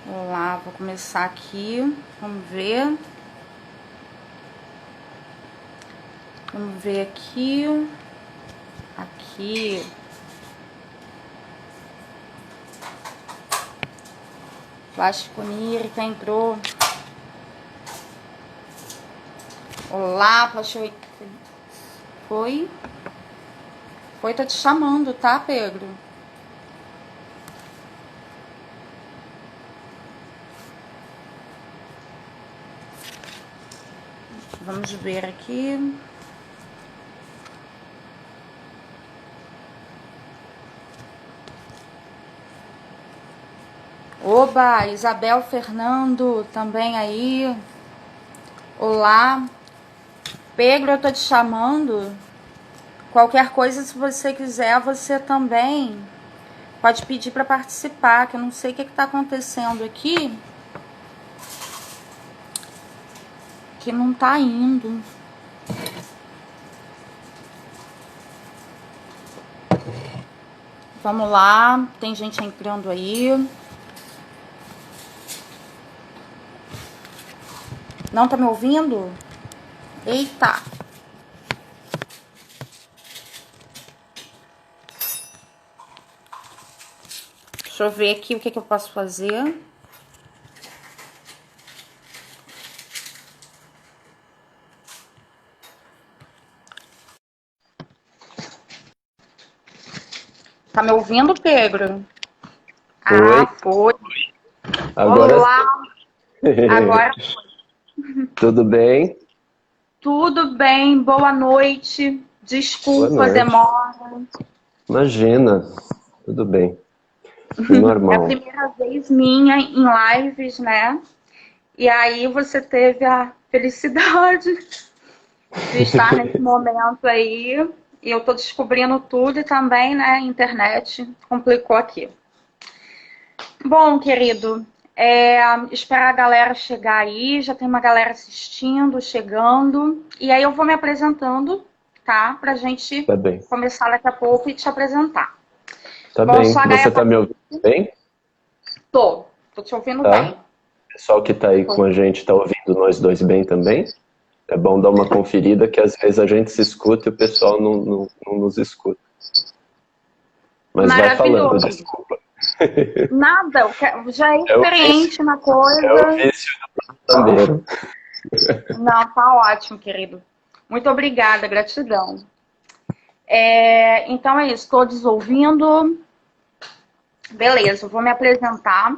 Vamos lá, vou começar aqui. Vamos ver. Vamos ver aqui. Aqui. Plástico Nírica entrou. Olá, Plástico. Foi? Foi, tá te chamando, tá, Pedro? Vamos ver aqui. Oba, Isabel Fernando também aí. Olá. Pedro, eu tô te chamando. Qualquer coisa, se você quiser, você também pode pedir para participar, que eu não sei o que tá acontecendo aqui. Que não tá indo. Vamos lá, tem gente entrando aí. Não tá me ouvindo? Eita! Deixa eu ver aqui o que eu posso fazer. Tá me ouvindo, Pedro? Oi, Ah, foi. agora Olá! Agora tudo bem? tudo bem, boa noite. Boa Desculpa a noite. demora. Imagina, tudo bem, É a normal. primeira vez minha em lives, né? E aí você teve a felicidade de estar nesse momento aí. E eu tô descobrindo tudo e também, né? A internet complicou aqui. Bom, querido, esperar a galera chegar aí. Já tem uma galera assistindo, chegando. E aí eu vou me apresentando, tá? Pra gente Tá bem, começar daqui a pouco e te apresentar. tá Bom, eu sou bem. a Você Gaia tá me ouvindo Patrícia. bem? Tô te ouvindo Tá? bem. O pessoal que tá aí com a gente tá ouvindo nós dois bem também? É bom dar uma conferida que às vezes a gente se escuta e o pessoal não nos escuta. Mas vai falando, Maravilhoso. desculpa. Nada, já é É o vício, experiente na é o coisa. vício do tambeiro. Não, tá ótimo, querido. Muito obrigada, gratidão. Então é isso, todos ouvindo. Beleza, eu vou me apresentar.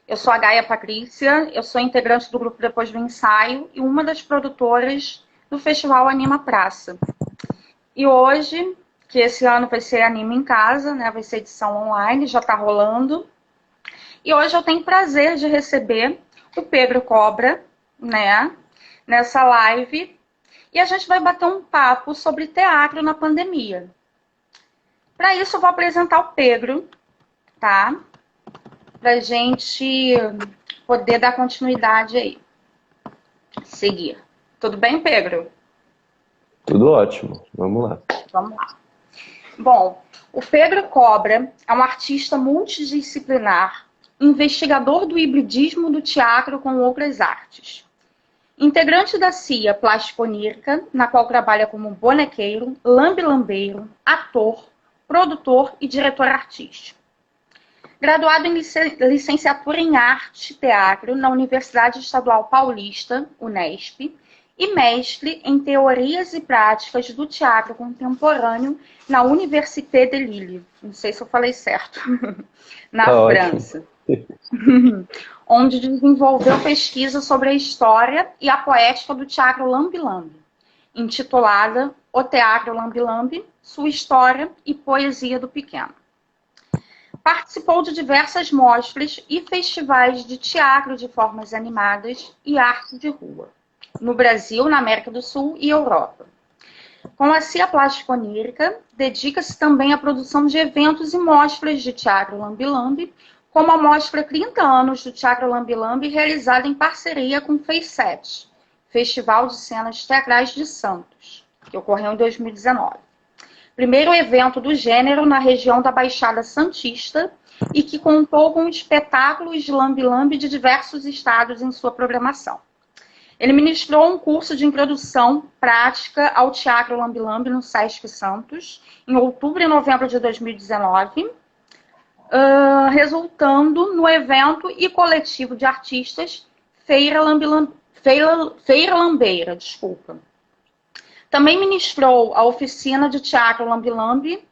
Eu sou a Gaia Patrícia, eu sou integrante do grupo Depois do Ensaio e uma das produtoras do Festival Anima Praça. E hoje, que esse ano vai ser Anima em Casa, né? Vai ser edição online, já tá rolando. E hoje eu tenho o prazer de receber o Pedro Cobra, né? Nessa live. E a gente vai bater um papo sobre teatro na pandemia. Para isso, eu vou apresentar o Pedro, tá? Pra gente poder dar continuidade aí. Seguir. Tudo bem, Pedro? Tudo ótimo, vamos lá. Vamos lá. Bom, o Pedro Cobra é um artista multidisciplinar, investigador do hibridismo do teatro com outras artes. Integrante da CIA Plasticonírica, na qual trabalha como bonequeiro, lambe-lambeiro, ator, produtor e diretor artístico. Graduado em licenciatura em Arte e Teatro na Universidade Estadual Paulista, Unesp, e mestre em Teorias e Práticas do Teatro Contemporâneo na Université de Lille. Não sei se eu falei certo. Na Tá ótimo. França. Onde desenvolveu pesquisa sobre a história e a poética do teatro lambe-lambe, intitulada O Teatro Lambe-Lambe, Sua História e Poesia do Pequeno. Participou de diversas mostras e festivais de teatro de formas animadas e arte de rua, no Brasil, na América do Sul e Europa. Com a CIA Plástica Onírica, dedica-se também à produção de eventos e mostras de teatro lambe-lambe, como a mostra 30 anos do Teatro Lambe-Lambe, realizada em parceria com o FEICET, Festival de Cenas Teatrais de Santos, que ocorreu em 2019. primeiro evento do gênero na região da Baixada Santista e que contou com espetáculos de lambe-lambe de diversos estados em sua programação. Ele ministrou um curso de introdução prática ao teatro lambe-lambe no Sesc Santos, em outubro e novembro de 2019, resultando no evento e coletivo de artistas Feira Lambeira. Também ministrou a oficina de teatro lambe-lambe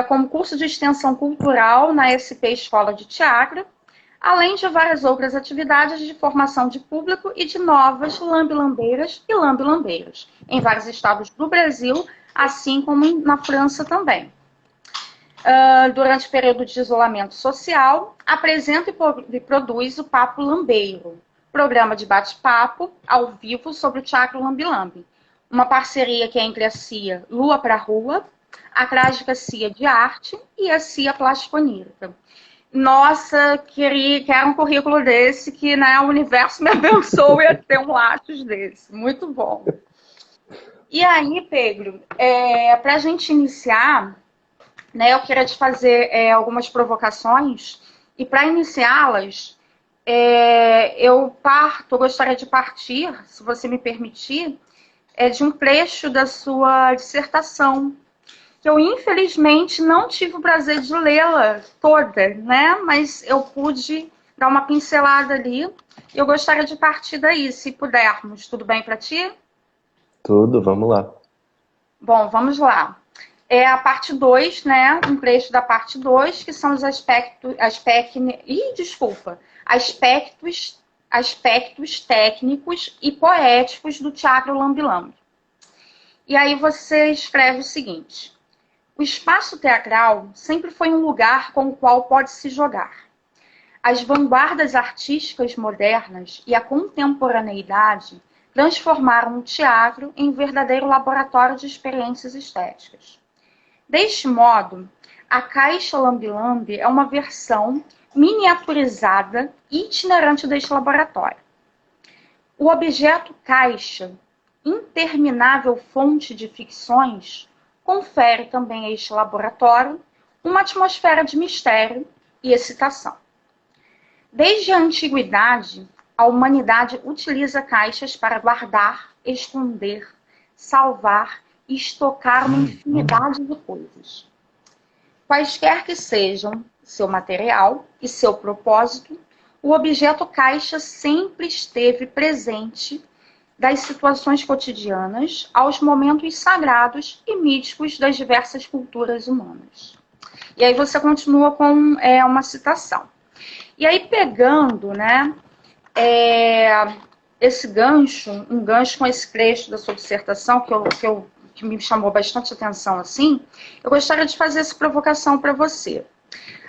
como curso de extensão cultural na SP Escola de Teatro, além de várias outras atividades de formação de público e de novas lambe-lambeiras e lambe-lambeiros, em vários estados do Brasil, assim como na França também. Durante o período de isolamento social, apresenta e produz o Papo Lambeiro, programa de bate-papo ao vivo sobre o teatro lambe-lambe, uma parceria que é entre a CIA Lua pra Rua, a Trágica CIA de Arte e a CIA Plasticonírica. Nossa, quero um currículo desse, que né, o universo me abençoe a ter um lápis desse. Muito bom. E aí, Pedro, para a gente iniciar, né, eu queria te fazer algumas provocações, e para iniciá-las, eu gostaria de partir, se você me permitir, de um trecho da sua dissertação, que eu, infelizmente, não tive o prazer de lê-la toda, né? Mas eu pude dar uma pincelada ali. Eu gostaria de partir daí, se pudermos. Tudo bem para ti? Tudo, vamos lá. Bom, vamos lá. É a parte 2, né? Um trecho da parte 2, que são os aspectos técnicos e poéticos do teatro lambe-lambe. E aí você escreve o seguinte: o espaço teatral sempre foi um lugar com o qual pode se jogar. As vanguardas artísticas modernas e a contemporaneidade transformaram o teatro em verdadeiro laboratório de experiências estéticas. Deste modo, a caixa lambe-lambe é uma versão miniaturizada e itinerante deste laboratório. O objeto caixa, interminável fonte de ficções, confere também a este laboratório uma atmosfera de mistério e excitação. Desde a antiguidade, a humanidade utiliza caixas para guardar, esconder, salvar e estocar uma infinidade de coisas. Quaisquer que sejam seu material e seu propósito, o objeto caixa sempre esteve presente das situações cotidianas aos momentos sagrados e místicos das diversas culturas humanas. E aí você continua com uma citação. E aí pegando, né, esse gancho, um gancho com esse trecho da sua dissertação, que me chamou bastante atenção, assim, eu gostaria de fazer essa provocação para você.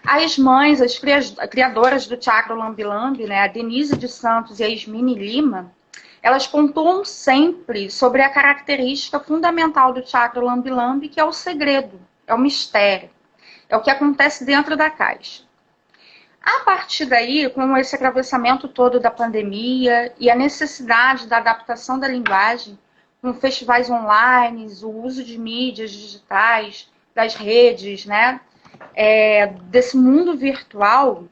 As mães, as criadoras do teatro lambe-lambe, né, a Denise de Santos e a Ismine Lima, elas pontuam sempre sobre a característica fundamental do teatro lambe-lambe, que é o segredo, é o mistério, é o que acontece dentro da caixa. A partir daí, com esse atravessamento todo da pandemia e a necessidade da adaptação da linguagem, com festivais online, o uso de mídias digitais, das redes, né, desse mundo virtual,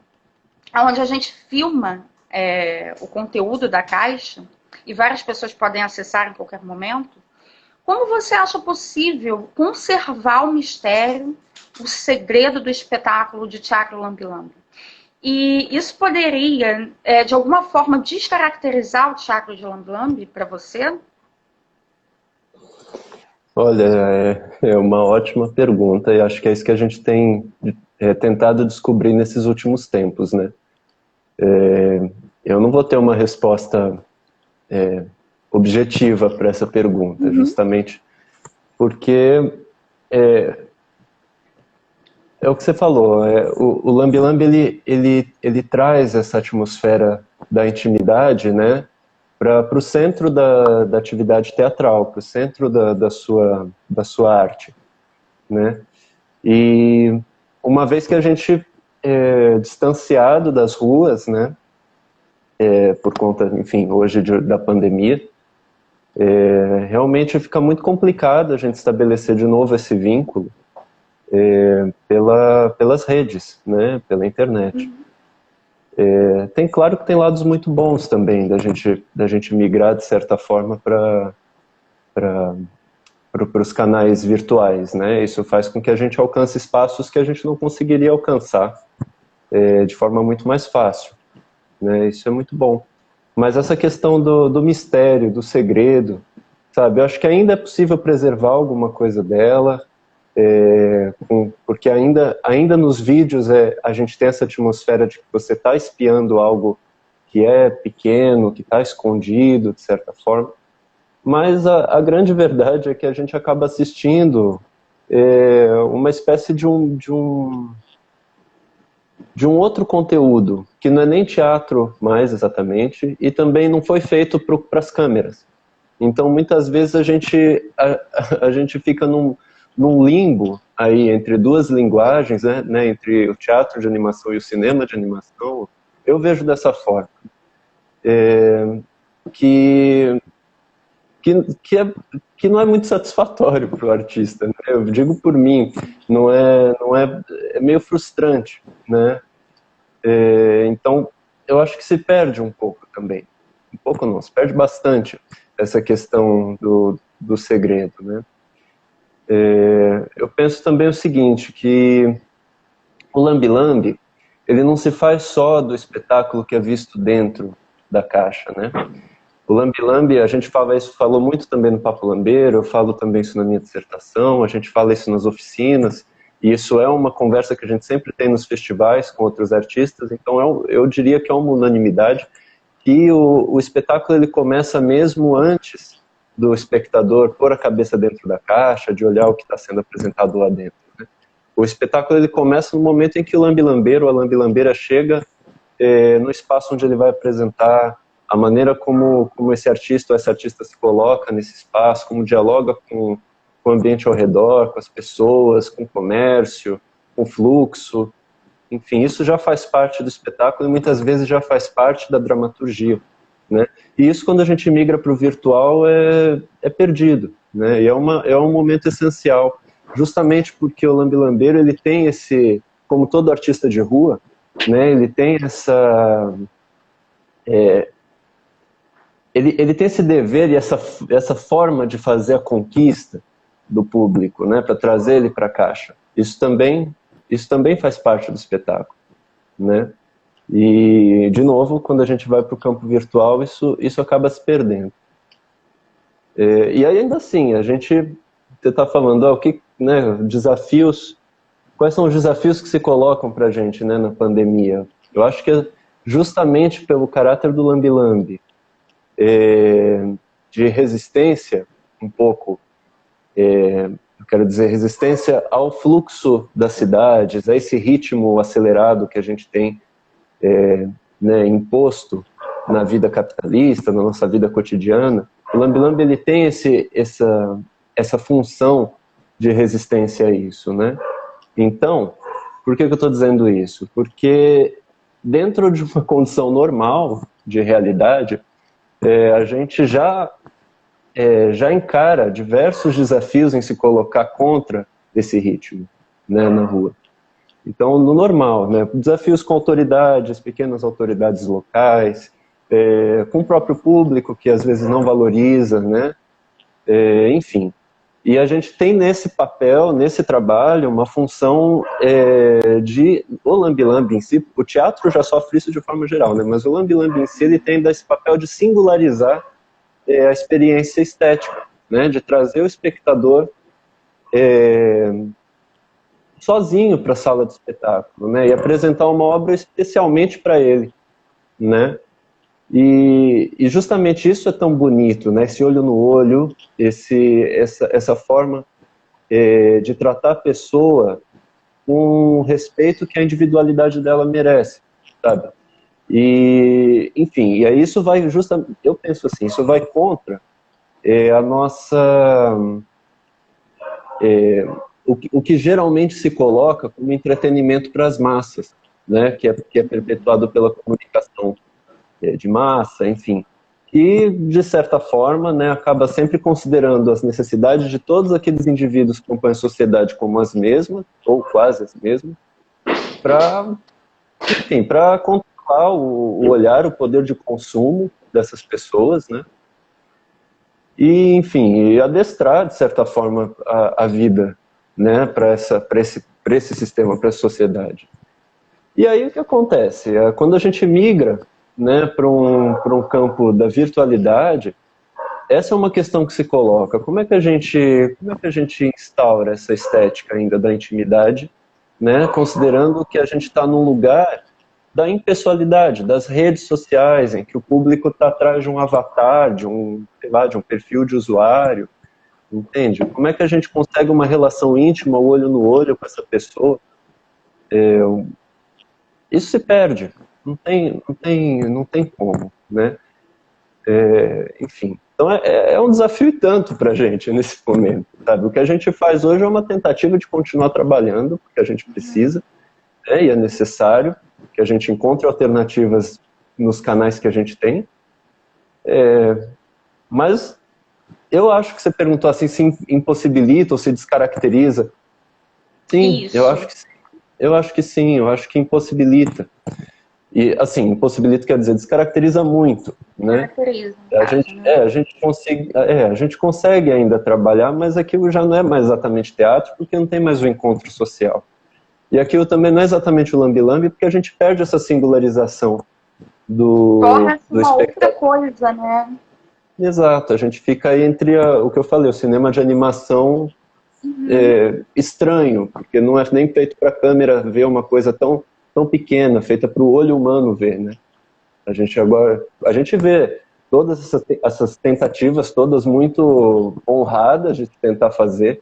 onde a gente filma o conteúdo da caixa, e várias pessoas podem acessar em qualquer momento, como você acha possível conservar o mistério, o segredo do espetáculo de teatro lambe-lambe? E isso poderia, de alguma forma, descaracterizar o teatro de lambe-lambe para você? Olha, é uma ótima pergunta, e acho que é isso que a gente tem tentado descobrir nesses últimos tempos, né? Eu não vou ter uma resposta objetiva para essa pergunta, justamente porque é o que você falou, o lambe-lambe ele traz essa atmosfera da intimidade, né, para o centro da atividade teatral, para o centro da sua arte, né? E uma vez que a gente distanciado das ruas, né, por conta, enfim, hoje da pandemia, realmente fica muito complicado a gente estabelecer de novo esse vínculo pelas redes, né, pela internet. Claro que tem lados muito bons também da gente migrar de certa forma para os canais virtuais, né? Isso faz com que a gente alcance espaços que a gente não conseguiria alcançar de forma muito mais fácil, né? Isso é muito bom. Mas essa questão do mistério, do segredo, sabe? Eu acho que ainda é possível preservar alguma coisa dela, porque ainda nos vídeos a gente tem essa atmosfera de que você está espiando algo que é pequeno, que está escondido, de certa forma. Mas a grande verdade é que a gente acaba assistindo uma espécie de um outro conteúdo, que não é nem teatro mais exatamente, e também não foi feito para as câmeras. Então, muitas vezes a gente fica num limbo aí entre duas linguagens, né, entre o teatro de animação e o cinema de animação. Eu vejo dessa forma. Que não é muito satisfatório para o artista, né? Eu digo por mim, é meio frustrante, né? Então, eu acho que se perde um pouco também. Um pouco não, se perde bastante essa questão do segredo, né? Eu penso também o seguinte, que o lambe-lambe, ele não se faz só do espetáculo que é visto dentro da caixa, né? O lambe-lambe, a gente falou muito também no Papo Lambeiro, eu falo também isso na minha dissertação, a gente fala isso nas oficinas, e isso é uma conversa que a gente sempre tem nos festivais com outros artistas, então eu diria que é uma unanimidade que o espetáculo ele começa mesmo antes do espectador pôr a cabeça dentro da caixa, de olhar o que está sendo apresentado lá dentro, né? O espetáculo ele começa no momento em que o lambe-lambeiro ou a lambe-lambeira chega no espaço onde ele vai apresentar, a maneira como esse artista ou essa artista se coloca nesse espaço, como dialoga com o ambiente ao redor, com as pessoas, com o comércio, com o fluxo. Enfim, isso já faz parte do espetáculo e muitas vezes já faz parte da dramaturgia, né? E isso, quando a gente migra para o virtual, é perdido, né? E é um momento essencial, justamente porque o lambe-lambeiro, ele tem como todo artista de rua, né? Ele tem ele tem esse dever e essa forma de fazer a conquista do público, né, para trazer ele para a caixa. Isso também faz parte do espetáculo, né? E, de novo, quando a gente vai para o campo virtual, isso acaba se perdendo. E ainda assim, você está falando, né, desafios, quais são os desafios que se colocam para a gente, né, na pandemia? Eu acho que justamente pelo caráter do lambe-lambe, de resistência, um pouco, eu quero dizer, resistência ao fluxo das cidades, a esse ritmo acelerado que a gente tem né, imposto na vida capitalista, na nossa vida cotidiana. O lambe-lambe ele tem essa função de resistência a isso, né? Então, por que eu estou dizendo isso? Porque dentro de uma condição normal de realidade, a gente já encara diversos desafios em se colocar contra esse ritmo, né, na rua. Então, no normal, né, desafios com autoridades, pequenas autoridades locais, com o próprio público que às vezes não valoriza, né, enfim. E a gente tem nesse papel, nesse trabalho, uma função o lambe-lambe em si, o teatro já sofre isso de forma geral, né? Mas o lambe-lambe em si, ele tem esse papel de singularizar a experiência estética, né? De trazer o espectador sozinho para a sala de espetáculo, né? E apresentar uma obra especialmente para ele, né? E justamente isso é tão bonito, né? Esse olho no olho, essa forma de tratar a pessoa com o respeito que a individualidade dela merece, sabe? E, enfim, e aí isso vai justamente, eu penso assim, isso vai contra a nossa... o que geralmente se coloca como entretenimento para as massas, né? Que é perpetuado pela comunicação de massa, enfim. e, de certa forma, né, acaba sempre considerando as necessidades de todos aqueles indivíduos que compõem a sociedade como as mesmas, ou quase as mesmas, para, enfim, para controlar o olhar, o poder de consumo dessas pessoas, né? E, enfim, e adestrar, de certa forma, a vida, né, para esse sistema, para essa sociedade. E aí o que acontece? Quando a gente migra, né, para um campo da virtualidade, essa é uma questão que se coloca. Como é que a gente instaura essa estética ainda da intimidade, né, considerando que a gente está num lugar da impessoalidade, das redes sociais, em que o público está atrás de um avatar, sei lá, de um perfil de usuário, entende? Como é que a gente consegue uma relação íntima, olho no olho com essa pessoa? Isso se perde, não tem como, né? Enfim, então é um desafio e tanto para a gente nesse momento, sabe? O que a gente faz hoje é uma tentativa de continuar trabalhando, porque a gente precisa, né, e é necessário que a gente encontre alternativas nos canais que a gente tem, mas eu acho que você perguntou assim, se impossibilita ou se descaracteriza. Sim, Isso. eu acho que sim, eu acho que impossibilita. E, assim, impossibilita quer dizer, descaracteriza muito, né? Caracteriza, né? A gente consegue ainda trabalhar, mas aquilo já não é mais exatamente teatro, porque não tem mais o encontro social. E aquilo também não é exatamente o lambi-lambi, porque a gente perde essa singularização do Torna-se uma espectador. outra coisa, né? Exato, a gente fica aí entre o que eu falei, o cinema de animação estranho, porque não é nem feito para a câmera ver uma coisa tão pequena, feita para o olho humano ver, né? A gente vê todas essas tentativas, todas muito honradas de tentar fazer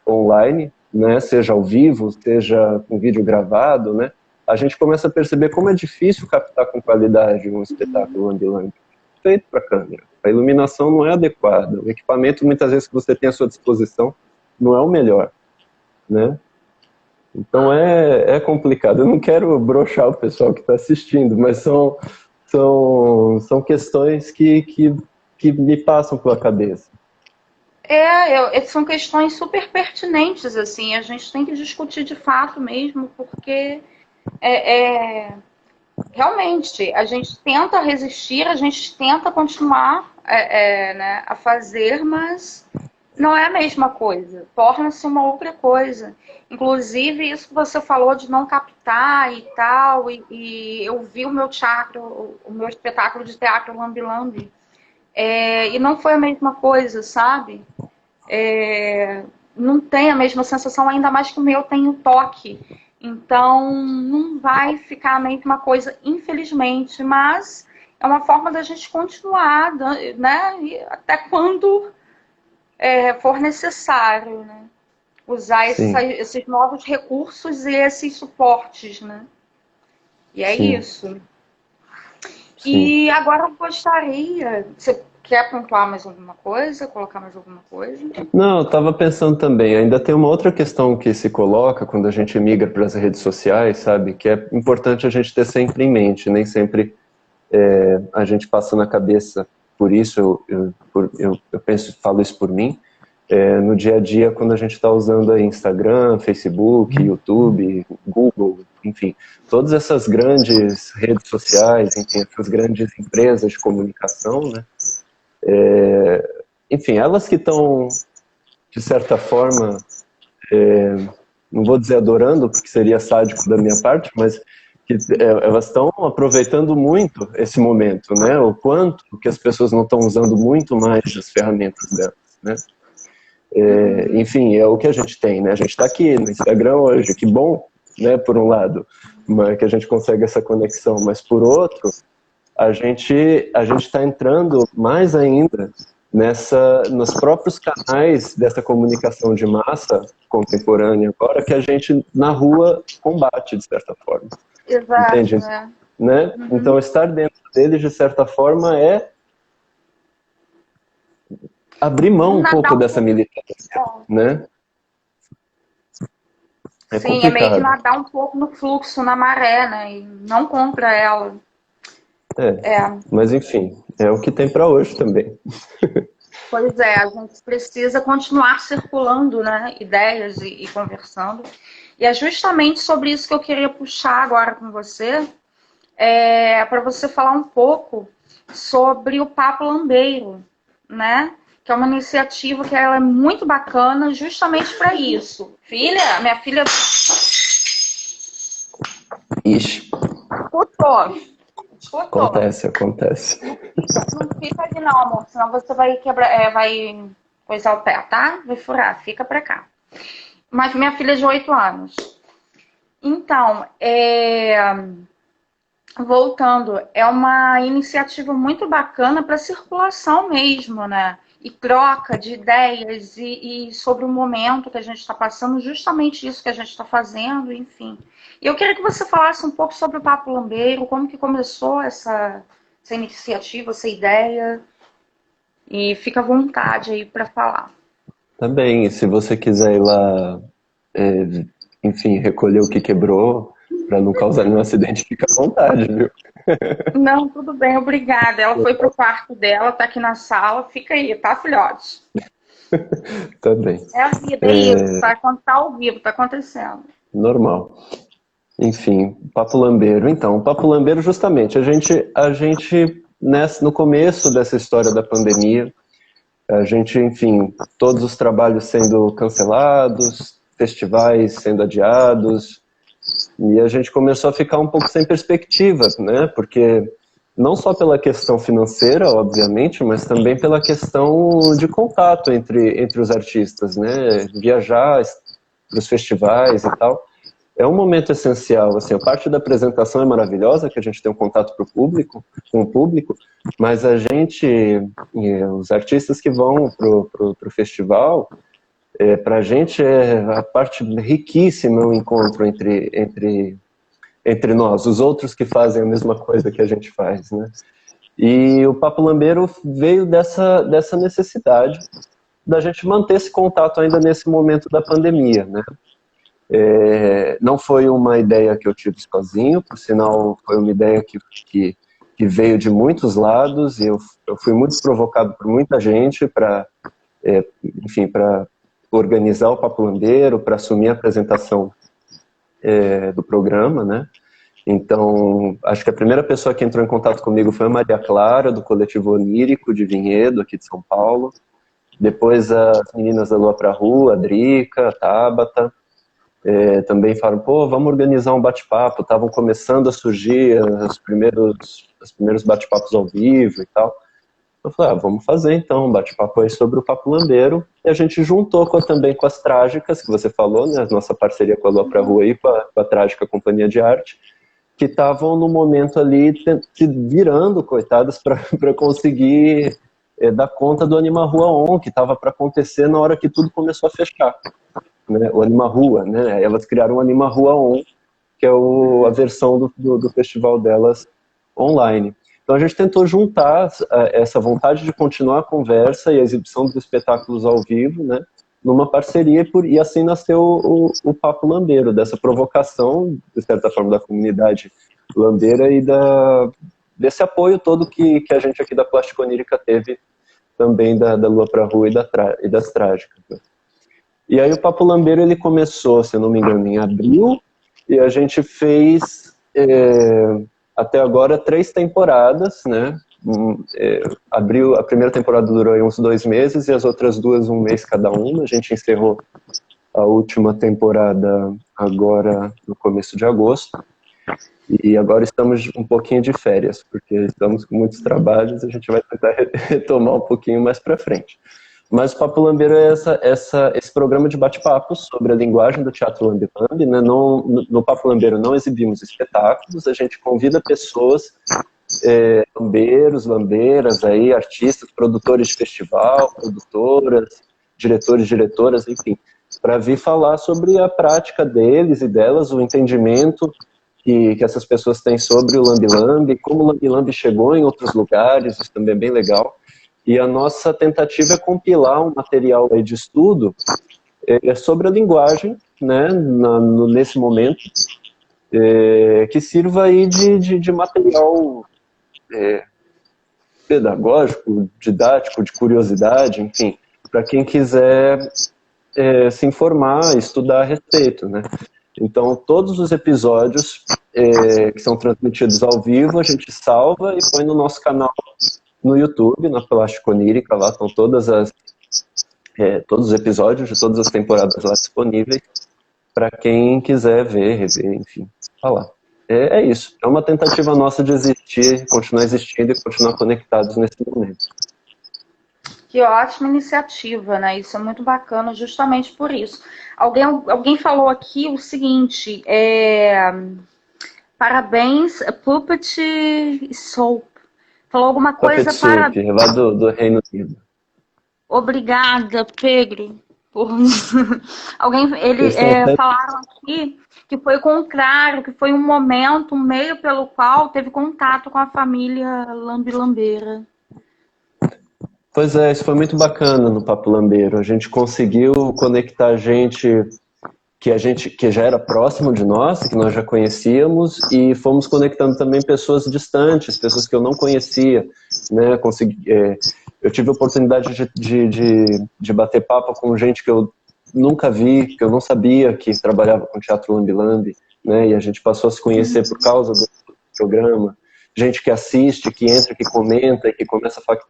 online, né? Seja ao vivo, seja com vídeo gravado, né? A gente começa a perceber como é difícil captar com qualidade um espetáculo ambulant feito para câmera. A iluminação não é adequada, o equipamento muitas vezes que você tem à sua disposição não é o melhor, né? Então é complicado. Eu não quero broxar o pessoal que está assistindo, mas são questões que me passam pela cabeça. São questões super pertinentes, assim, a gente tem que discutir de fato mesmo, porque realmente a gente tenta resistir, a gente tenta continuar né, a fazer, mas não é a mesma coisa, torna-se uma outra coisa. Inclusive, isso que você falou de não captar e tal, e eu vi o meu teatro, o meu espetáculo de teatro Lambi Lambi, e não foi a mesma coisa, sabe? Não tem a mesma sensação, ainda mais que o meu tem o toque. Então, não vai ficar a mesma coisa, infelizmente, mas é uma forma da gente continuar, né? E até quando for necessário, né? Usar esses novos recursos e esses suportes, né? E é Sim. isso. Sim. E agora eu gostaria... Você quer pontuar mais alguma coisa? Colocar mais alguma coisa? Não, eu estava pensando também, ainda tem uma outra questão que se coloca quando a gente migra para as redes sociais, sabe? Que é importante a gente ter sempre em mente, nem sempre a gente passa na cabeça, por isso eu penso, falo isso por mim, no dia a dia quando a gente está usando aí Instagram, Facebook, YouTube, Google, enfim, todas essas grandes redes sociais, enfim, essas grandes empresas de comunicação, né? Enfim, elas que estão, de certa forma, não vou dizer adorando, porque seria sádico da minha parte, mas que elas estão aproveitando muito esse momento, né? O quanto que as pessoas não estão usando muito mais as ferramentas delas, né? Enfim, é o que a gente tem, né? A gente está aqui no Instagram hoje, que bom, né? Por um lado, que a gente consegue essa conexão, mas por outro, a gente está entrando mais ainda nos próprios canais dessa comunicação de massa contemporânea agora, que a gente na rua combate de certa forma. Exato, entende? Né? Então estar dentro deles de certa forma é abrir mão um pouco dessa militância, né? Sim, complicado. É meio que nadar um pouco no fluxo, na maré, né? E não contra ela. Mas enfim, é o que tem para hoje também. Pois é, a gente precisa continuar circulando, né, ideias e conversando. E é justamente sobre isso que eu queria puxar agora com você, para você falar um pouco sobre o Papo Lambeiro, né? Que é uma iniciativa que ela é muito bacana justamente para isso. Minha filha... Ixi. Escutou. Acontece. Não fica ali não, amor, senão você vai quebrar, vai coisar o pé, tá? Vai furar, fica pra cá. Mas minha filha é de 8 anos. Então, voltando, é uma iniciativa muito bacana para circulação mesmo, né? E troca de ideias e sobre o momento que a gente está passando, justamente isso que a gente está fazendo, enfim. E eu queria que você falasse um pouco sobre o Papo Lambeiro, como que começou essa iniciativa, essa ideia, e fica à vontade aí para falar. Tá bem, e se você quiser ir lá, enfim, recolher o que quebrou, para não causar nenhum acidente, fica à vontade, viu? Não, tudo bem, obrigada. Ela foi pro quarto dela, tá aqui na sala, fica aí, tá, filhote? Tá bem. É a vida, é isso, tá ao vivo, tá acontecendo. Normal. Enfim, Papo Lambeiro. Então, o Papo Lambeiro, justamente, a gente no começo dessa história da pandemia, a gente, enfim, todos os trabalhos sendo cancelados, festivais sendo adiados, e a gente começou a ficar um pouco sem perspectiva, né? Porque não só pela questão financeira, obviamente, mas também pela questão de contato entre os artistas, né? Viajar para os festivais e tal. É um momento essencial, assim, a parte da apresentação é maravilhosa, que a gente tem um contato com o público, mas a gente, os artistas que vão pro festival, pra gente é a parte riquíssima, o encontro entre nós, os outros que fazem a mesma coisa que a gente faz, né? E o Papo Lambeiro veio dessa necessidade da gente manter esse contato ainda nesse momento da pandemia, né? Não foi uma ideia que eu tive sozinho, por sinal foi uma ideia que veio de muitos lados, e eu fui muito provocado por muita gente para, enfim, para organizar o Papo Lambeiro, para assumir a apresentação do programa, né? Então, acho que a primeira pessoa que entrou em contato comigo foi a Maria Clara, do Coletivo Onírico de Vinhedo, aqui de São Paulo. Depois as meninas da Lua pra Rua, a Drica, a Tabata, também falaram, pô, vamos organizar um bate-papo. Estavam começando a surgir os primeiros bate-papos ao vivo e tal. Eu falei, vamos fazer então um bate-papo aí sobre o Papo Lambeiro. E a gente juntou também com as Trágicas, que você falou, né? A nossa parceria com a Lua pra Rua e com a Trágica Companhia de Arte, que estavam no momento ali virando, coitadas, para conseguir dar conta do Anima Rua On, que estava para acontecer na hora que tudo começou a fechar. Né? O Anima Rua, né? Elas criaram o Anima Rua On, que é a versão do festival delas online. Então a gente tentou juntar essa vontade de continuar a conversa e a exibição dos espetáculos ao vivo, né, numa parceria, e assim nasceu o Papo Lambeiro, dessa provocação, de certa forma, da comunidade lambeira e desse apoio todo que a gente aqui da Plástica Onírica teve também da Lua pra Rua e das Trágicas. Né. E aí o Papo Lambeiro ele começou, se eu não me engano, em abril, e a gente fez... até agora 3 temporadas, né? A primeira temporada durou uns 2 meses e as outras 2 um mês cada uma. A gente encerrou a última temporada agora no começo de agosto. E agora estamos um pouquinho de férias, porque estamos com muitos trabalhos, a gente vai tentar retomar um pouquinho mais para frente. Mas o Papo Lambeiro é esse programa de bate-papo sobre a linguagem do teatro lambe-lambe, né? No Papo Lambeiro não exibimos espetáculos, a gente convida pessoas, lambeiros, lambeiras, aí, artistas, produtores de festival, produtoras, diretoras, enfim, para vir falar sobre a prática deles e delas, o entendimento que essas pessoas têm sobre o lambe-lambe, como o lambe-lambe chegou em outros lugares, isso também é bem legal. E a nossa tentativa é compilar um material aí de estudo sobre a linguagem, né, nesse momento, que sirva aí de material pedagógico, didático, de curiosidade, enfim, para quem quiser se informar, estudar a respeito, né? Então, todos os episódios que são transmitidos ao vivo, a gente salva e põe no nosso canal no YouTube, na Plástica Onírica, lá estão todos os episódios de todas as temporadas lá disponíveis, para quem quiser ver, rever, enfim, falar. É isso, é uma tentativa nossa de existir, continuar existindo e continuar conectados nesse momento. Que ótima iniciativa, né? Isso é muito bacana, justamente por isso. Alguém falou aqui o seguinte, parabéns, Puppet Soap. Falou alguma coisa Puppet Soap, lá do Reino Unido. Obrigada, Pedro. Falaram aqui que foi o contrário, que foi um momento, um meio pelo qual teve contato com a família Lambi-Lambeira. Pois é, isso foi muito bacana no Papo Lambeiro. A gente conseguiu conectar gente que já era próximo de nós, que nós já conhecíamos, e fomos conectando também pessoas distantes, pessoas que eu não conhecia, né? Eu tive a oportunidade de bater papo com gente que eu nunca vi, que eu não sabia que trabalhava com teatro lambi-lambi, né? E a gente passou a se conhecer por causa do programa. Gente que assiste, que entra, que comenta, que começa a falar que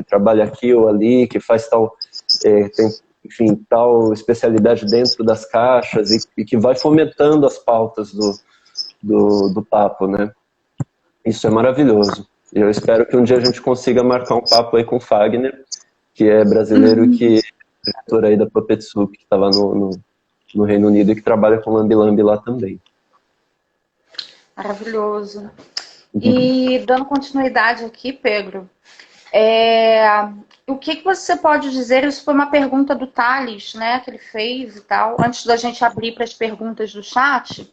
trabalha aqui ou ali, que faz tal, tem, tal especialidade dentro das caixas e que vai fomentando as pautas do papo, né? Isso é maravilhoso. E eu espero que um dia a gente consiga marcar um papo aí com o Fagner, que é brasileiro e que é diretor aí da Puppet Soup, que estava no Reino Unido e que trabalha com lambi-lambi lá também. Maravilhoso. E dando continuidade aqui, Pedro, o que você pode dizer? Isso foi uma pergunta do Thales, né, que ele fez e tal, antes da gente abrir para as perguntas do chat.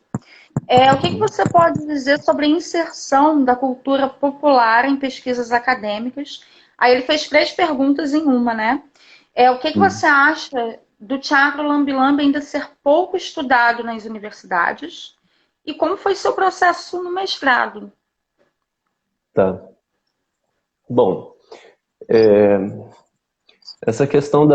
O que você pode dizer sobre a inserção da cultura popular em pesquisas acadêmicas? Aí ele fez 3 perguntas em uma, né? O que você acha do teatro lambi-lambi ainda ser pouco estudado nas universidades? E como foi seu processo no mestrado? Tá. Bom, essa questão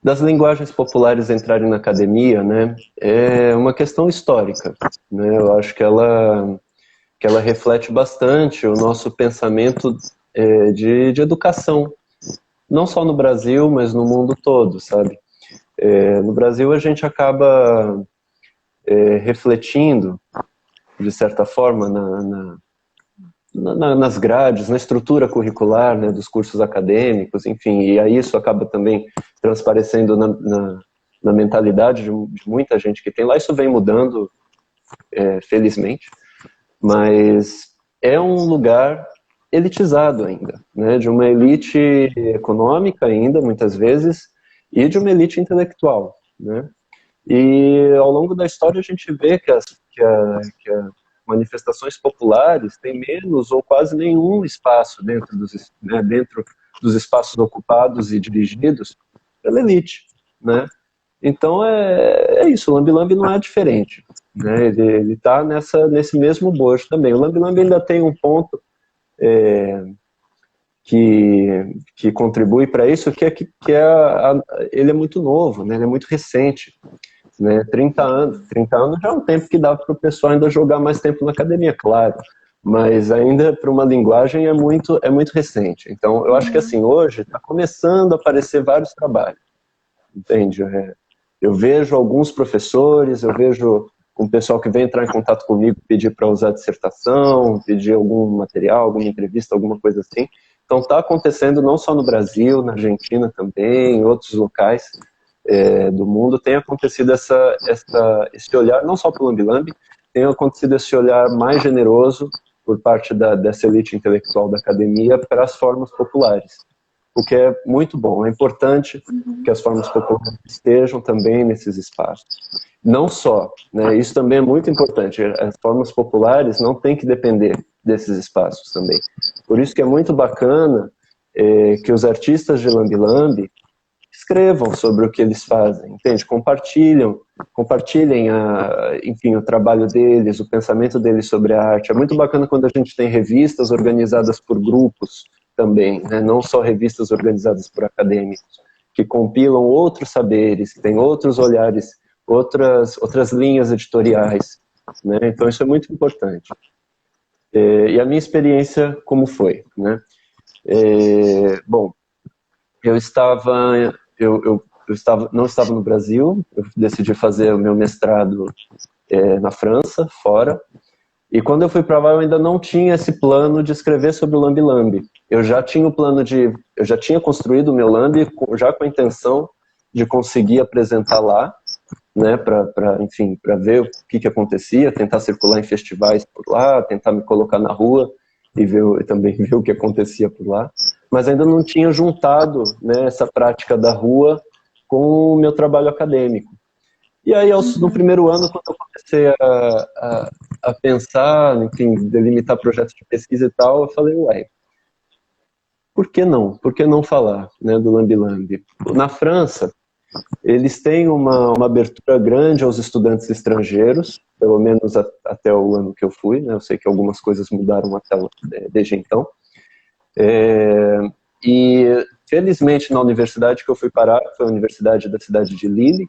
das linguagens populares entrarem na academia, né, é uma questão histórica, né? Eu acho que ela reflete bastante o nosso pensamento de educação, não só no Brasil, mas no mundo todo, sabe? No Brasil a gente acaba refletindo, de certa forma, nas grades, na estrutura curricular, né, dos cursos acadêmicos, enfim, e aí isso acaba também transparecendo na mentalidade de muita gente que tem lá. Isso vem mudando, felizmente, mas é um lugar elitizado ainda, né, de uma elite econômica ainda, muitas vezes, e de uma elite intelectual, né? E ao longo da história a gente vê que as manifestações populares têm menos ou quase nenhum espaço dentro dos espaços ocupados e dirigidos pela elite, né? Então é isso, o lambi-lambi não é diferente, né? Ele está nesse mesmo bojo também. O lambi-lambi ainda tem um ponto que contribui para isso, ele é muito novo, né? Ele é muito recente. Né, 30 anos já é um tempo que dá para o pessoal ainda jogar mais tempo na academia, claro, mas ainda para uma linguagem é muito recente. Então eu acho que assim, hoje está começando a aparecer vários trabalhos, entende? Eu vejo alguns professores, eu vejo um pessoal que vem entrar em contato comigo, pedir para usar dissertação, pedir algum material, alguma entrevista, alguma coisa assim. Então está acontecendo não só no Brasil, na Argentina também, em outros locais do mundo, tem acontecido esse olhar, não só para o lambi-lambi, tem acontecido esse olhar mais generoso por parte dessa elite intelectual da academia para as formas populares, o que é muito bom. É importante que as formas populares estejam também nesses espaços. Não só, né, isso também é muito importante, as formas populares não têm que depender desses espaços também. Por isso que é muito bacana que os artistas de lambi-lambi escrevam sobre o que eles fazem, entende? Compartilham compartilhem, enfim, o trabalho deles, o pensamento deles sobre a arte. É muito bacana quando a gente tem revistas organizadas por grupos também, né? Não só revistas organizadas por acadêmicos, que compilam outros saberes, que têm outros olhares, outras linhas editoriais, né? Então isso é muito importante. E a minha experiência, como foi, né? Bom, eu não estava no Brasil, eu decidi fazer o meu mestrado na França, fora, e quando eu fui para lá eu ainda não tinha esse plano de escrever sobre o Lambi Lambi. Eu já tinha construído o meu Lambi já com a intenção de conseguir apresentar lá, né, enfim, para ver o que acontecia, tentar circular em festivais por lá, tentar me colocar na rua e também ver o que acontecia por lá, mas ainda não tinha juntado, né, essa prática da rua com o meu trabalho acadêmico. E aí, no primeiro ano, quando eu comecei a pensar, enfim, delimitar projetos de pesquisa e tal, eu falei, uai, por que não? Por que não falar, né, do Lambi Lambi? Na França, eles têm uma abertura grande aos estudantes estrangeiros, pelo menos até o ano que eu fui, né? Eu sei que algumas coisas mudaram desde então. E, felizmente, na universidade que eu fui parar, foi a Universidade da cidade de Lille,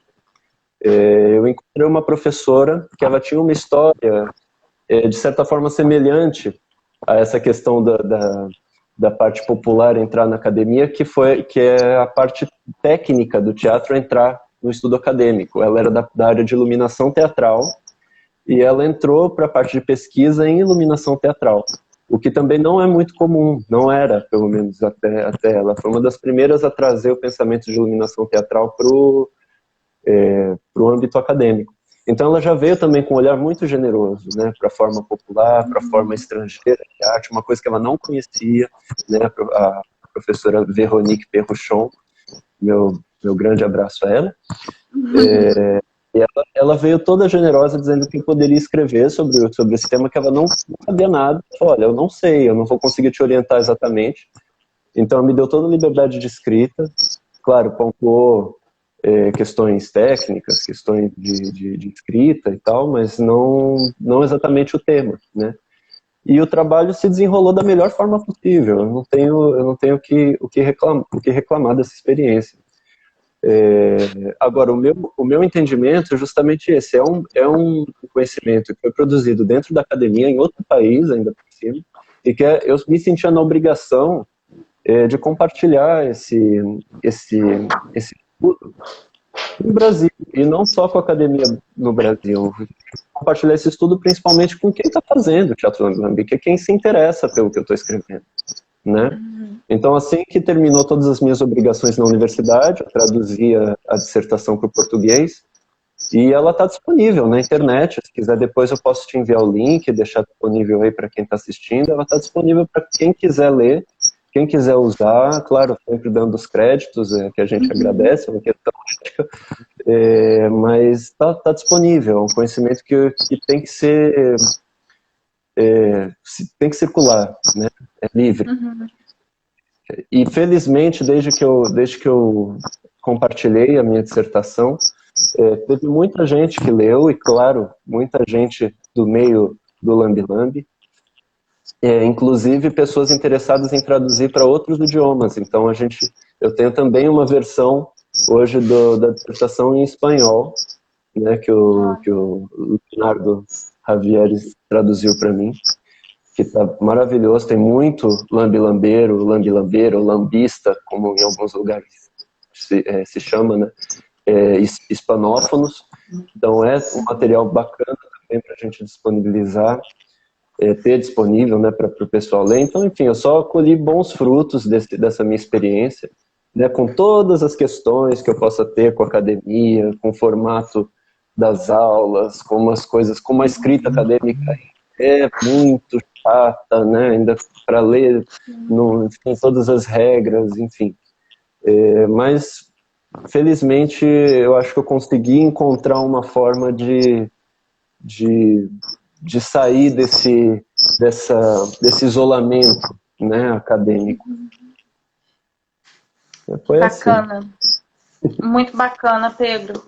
eu encontrei uma professora que ela tinha uma história, de certa forma, semelhante a essa questão da parte popular entrar na academia, que é a parte técnica do teatro entrar no estudo acadêmico. Ela era da área de iluminação teatral e ela entrou para a parte de pesquisa em iluminação teatral, o que também não é muito comum, não era, pelo menos até ela. Foi uma das primeiras a trazer o pensamento de iluminação teatral para o âmbito acadêmico. Então ela já veio também com um olhar muito generoso, né, para a forma popular, para a forma estrangeira de arte, uma coisa que ela não conhecia, né, a professora Véronique Perruchon, meu grande abraço a ela. E ela veio toda generosa dizendo que eu poderia escrever sobre esse tema, que ela não sabia nada. Olha, eu não sei, eu não vou conseguir te orientar exatamente. Então ela me deu toda a liberdade de escrita, claro, pontuou questões técnicas, questões de escrita e tal, mas não exatamente o tema, né? E o trabalho se desenrolou da melhor forma possível. Eu não tenho o que reclamar dessa experiência. Agora, o meu entendimento é justamente esse. É um conhecimento que foi produzido dentro da academia, em outro país, ainda por cima, e que eu me sentia na obrigação de compartilhar esse estudo no Brasil, e não só com a academia no Brasil. Compartilhar esse estudo principalmente com quem está fazendo Teatro Lambi Lambi, que é quem se interessa pelo que eu estou escrevendo, né? Então, assim que terminou todas as minhas obrigações na universidade, eu traduzi a dissertação para o português, e ela está disponível na internet. Se quiser, depois eu posso te enviar o link, deixar disponível aí para quem está assistindo. Ela está disponível para quem quiser ler, quem quiser usar, claro, sempre dando os créditos, que a gente agradece, é uma questão ética, mas está disponível, é um conhecimento que tem que ser, tem que circular, né? É livre. E felizmente, desde que eu compartilhei a minha dissertação, teve muita gente que leu, e claro, muita gente do meio do Lambi Lambi, inclusive pessoas interessadas em traduzir para outros idiomas. Então eu tenho também uma versão hoje da dissertação em espanhol, né, que o Leonardo Javieres traduziu para mim, que está maravilhoso. Tem muito lambi-lambeiro, lambi-lambeiro, lambista, como em alguns lugares se chama, né, hispanófonos. Então é um material bacana também para a gente disponibilizar, ter disponível, né, para o pessoal ler. Então, enfim, eu só colhi bons frutos dessa minha experiência, né, com todas as questões que eu possa ter com a academia, com o formato das aulas, como a escrita acadêmica é muito chata, né, ainda para ler, tem todas as regras, enfim. Mas, felizmente, eu acho que eu consegui encontrar uma forma de sair desse isolamento, né, acadêmico. Foi bacana. Assim. Muito bacana, Pedro.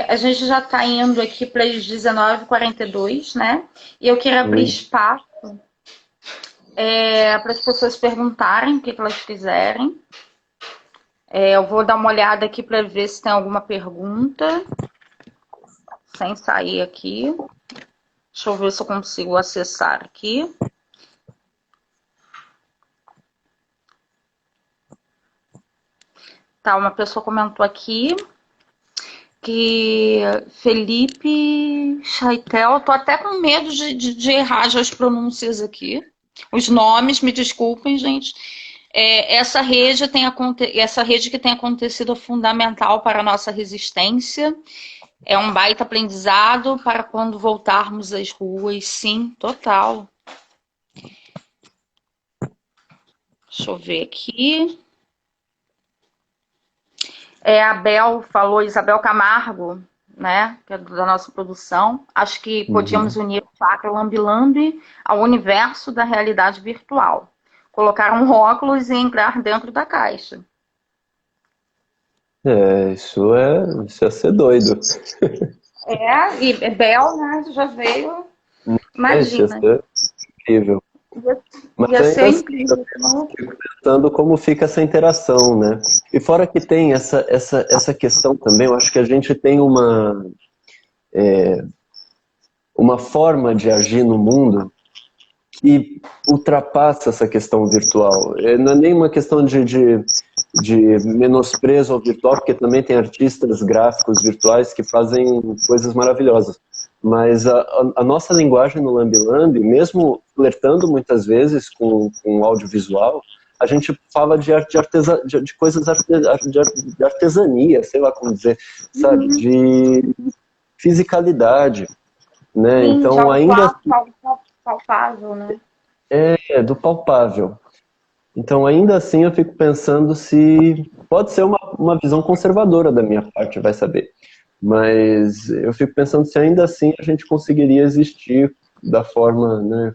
A gente já está indo aqui para as 19h42, né? E eu queria abrir espaço para as pessoas perguntarem o que elas quiserem. Eu vou dar uma olhada aqui para ver se tem alguma pergunta, sem sair aqui. Deixa eu ver se eu consigo acessar aqui. Tá, uma pessoa comentou aqui que Felipe Chaitel, tô até com medo de errar já as pronúncias aqui. Os nomes, me desculpem, gente. Essa rede que tem acontecido é fundamental para a nossa resistência. É um baita aprendizado para quando voltarmos às ruas. Sim, total. Deixa eu ver aqui. A Bel falou, Isabel Camargo, né, que é da nossa produção. Acho que podíamos unir o chakra lambi-lambi ao universo da realidade virtual. Colocar um óculos e entrar dentro da caixa. Isso ia ser doido. E Bel, né, já veio. Imagina. Isso ia ser incrível. Ia ser incrível. Fico pensando como fica essa interação, né? E fora que tem essa questão também, eu acho que a gente tem uma forma de agir no mundo que ultrapassa essa questão virtual. Não é nem uma questão de menosprezo ao virtual, porque também tem artistas gráficos virtuais que fazem coisas maravilhosas. Mas a nossa linguagem no Lambi Lambi, mesmo flertando muitas vezes com o audiovisual, a gente fala de coisas de artesania, sei lá como dizer, sabe? De fisicalidade, né? Sim, então ainda palpável, né? Do palpável. Então ainda assim eu fico pensando se pode ser uma visão conservadora da minha parte, vai saber. Mas eu fico pensando se ainda assim a gente conseguiria existir da forma, né,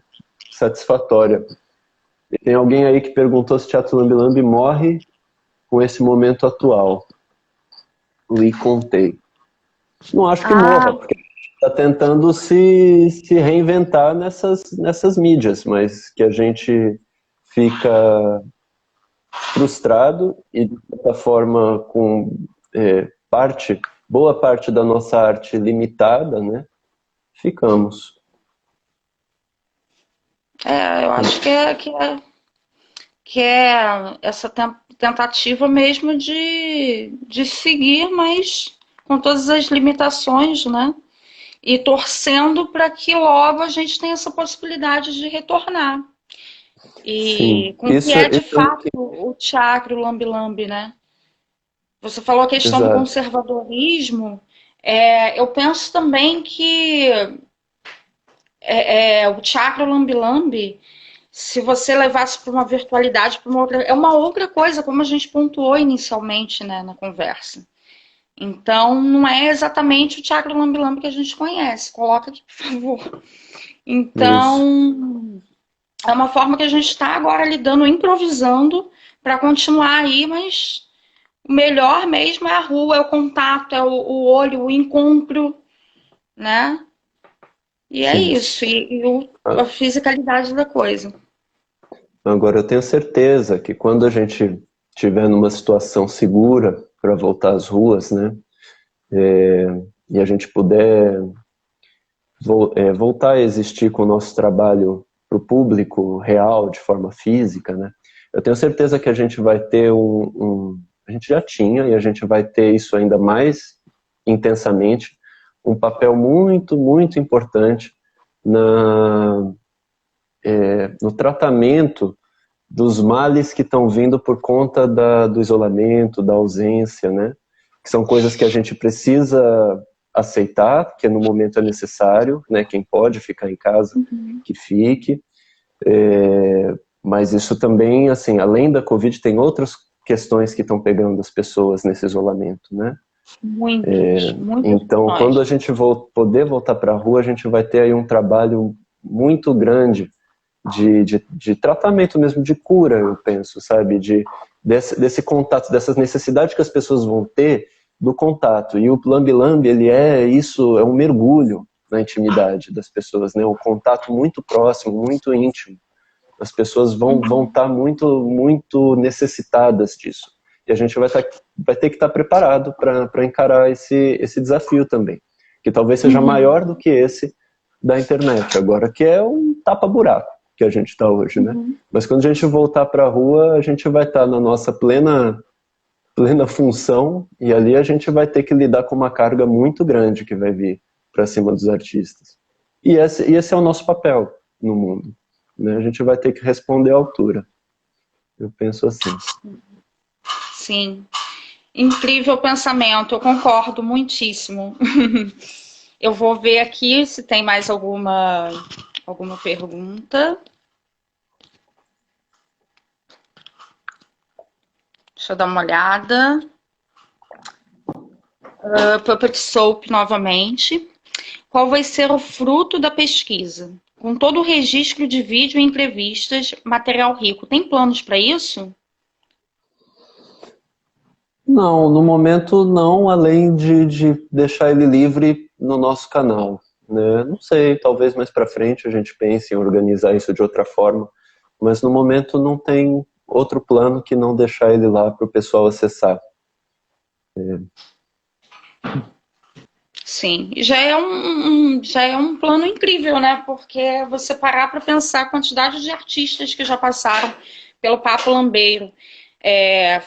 satisfatória. E tem alguém aí que perguntou se Teatro Lambi Lambi morre com esse momento atual. Lhe contei. Não acho que morra, porque a gente está tentando se reinventar nessas mídias, mas que a gente fica frustrado e, de certa forma, com boa parte da nossa arte limitada, né? Ficamos. Eu acho que é essa tentativa mesmo de seguir, mas com todas as limitações, né? E torcendo para que logo a gente tenha essa possibilidade de retornar. E Sim, com o que é de fato o chakra, o lambi-lambi, né? Você falou a questão do conservadorismo. Eu penso também que o chakra, o lambi-lambi, se você levasse para uma virtualidade, é uma outra coisa, como a gente pontuou inicialmente, né, na conversa. Então, não é exatamente o chakra lambi-lambi que a gente conhece. Coloca aqui, por favor. Então, é uma forma que a gente está agora lidando, improvisando, para continuar aí, mas o melhor mesmo é a rua, é o contato, é o olho, o encontro, né? E é isso, a fisicalidade da coisa. Agora, eu tenho certeza que quando a gente estiver numa situação segura para voltar às ruas, né, e a gente puder voltar a existir com o nosso trabalho para o público real, de forma física, né, eu tenho certeza que a gente vai ter a gente já tinha, e a gente vai ter isso ainda mais intensamente, um papel muito, muito importante no tratamento dos males que estão vindo por conta do isolamento, da ausência, né? Que são coisas que a gente precisa aceitar, que no momento é necessário, né? Quem pode ficar em casa, que fique. Mas isso também, assim, além da Covid, tem outras questões que estão pegando as pessoas nesse isolamento, né? Muitas então, questões. quando a gente poder voltar para a rua, a gente vai ter aí um trabalho muito grande de tratamento mesmo, de cura, eu penso, sabe? Desse contato, dessas necessidades que as pessoas vão ter do contato. E o Lambe Lambe, ele é isso, é um mergulho na intimidade das pessoas, né? Um contato muito próximo, muito íntimo. As pessoas vão estar muito necessitadas disso. E a gente vai ter que estar preparado para encarar esse desafio também. Que talvez seja maior do que esse da internet agora, que é um tapa-buraco que a gente está hoje, né? Mas quando a gente voltar para a rua, a gente vai estar na nossa plena função, e ali a gente vai ter que lidar com uma carga muito grande que vai vir para cima dos artistas. E esse é o nosso papel no mundo, né? A gente vai ter que responder à altura. Eu penso assim. Sim. Incrível pensamento, eu concordo muitíssimo. Eu vou ver aqui se tem mais alguma pergunta. Deixa eu dar uma olhada. Puppet Soap novamente. Qual vai ser o fruto da pesquisa? Com todo o registro de vídeo e entrevistas, material rico. Tem planos para isso? Não, no momento não, além de deixar ele livre no nosso canal, né? Não sei, talvez mais para frente a gente pense em organizar isso de outra forma, mas no momento não tem outro plano que não deixar ele lá para o pessoal acessar. Sim, já é um plano incrível, né? Porque você parar para pensar a quantidade de artistas que já passaram pelo Papo Lambeiro,